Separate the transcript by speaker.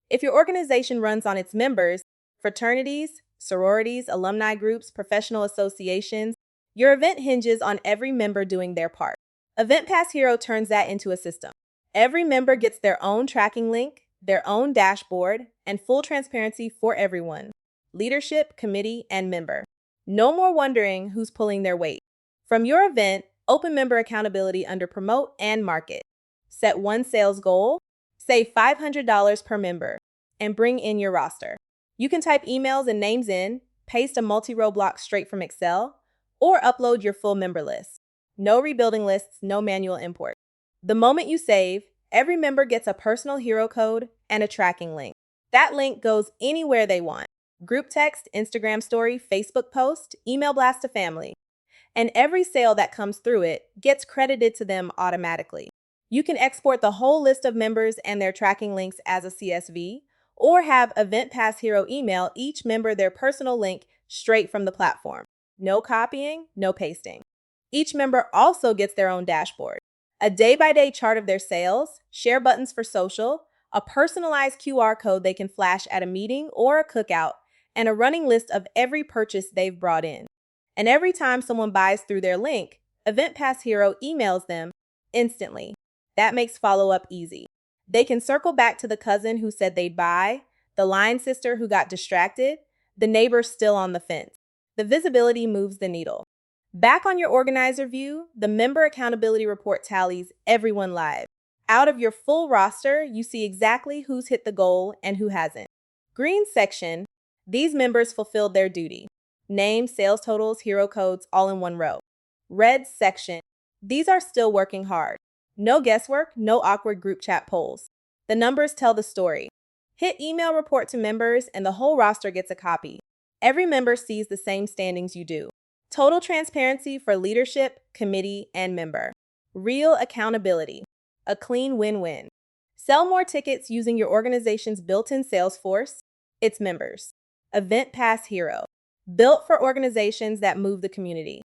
Speaker 1: If your organization runs on its members, fraternities, sororities, alumni groups, professional associations, your event hinges on every member doing their part. EventPassHero turns that into a system. Every member gets their own tracking link, their own dashboard, and full transparency for everyone: leadership, committee, and member. No more wondering who's pulling their weight. From your event, open member accountability under Promote and Market. Set one sales goal, save $500 per member, and bring in your roster. You can type emails and names in, paste a multi-row block straight from Excel, or upload your full member list. No rebuilding lists, no manual import. The moment you save, every member gets a personal hero code and a tracking link. That link goes anywhere they want: group text, Instagram story, Facebook post, email blast to family. And every sale that comes through it gets credited to them automatically. You can export the whole list of members and their tracking links as a CSV, or have EventPassHero email each member their personal link straight from the platform. No copying, no pasting. Each member also gets their own dashboard: a day-by-day chart of their sales, share buttons for social, a personalized QR code they can flash at a meeting or a cookout, and a running list of every purchase they've brought in. And every time someone buys through their link, EventPassHero emails them instantly. That makes follow-up easy. They can circle back to the cousin who said they'd buy, the line sister who got distracted, the neighbor still on the fence. The visibility moves the needle. Back on your organizer view, the member accountability report tallies everyone live. Out of your full roster, you see exactly who's hit the goal and who hasn't. Green section: these members fulfilled their duty. Names, sales totals, hero codes, all in one row. Red section: these are still working hard. No guesswork, no awkward group chat polls. The numbers tell the story. Hit email report to members and the whole roster gets a copy. Every member sees the same standings you do. Total transparency for leadership, committee, and member. Real accountability. A clean win-win. Sell more tickets using your organization's built-in sales force, its members. EventPassHero. Built for organizations that move the community.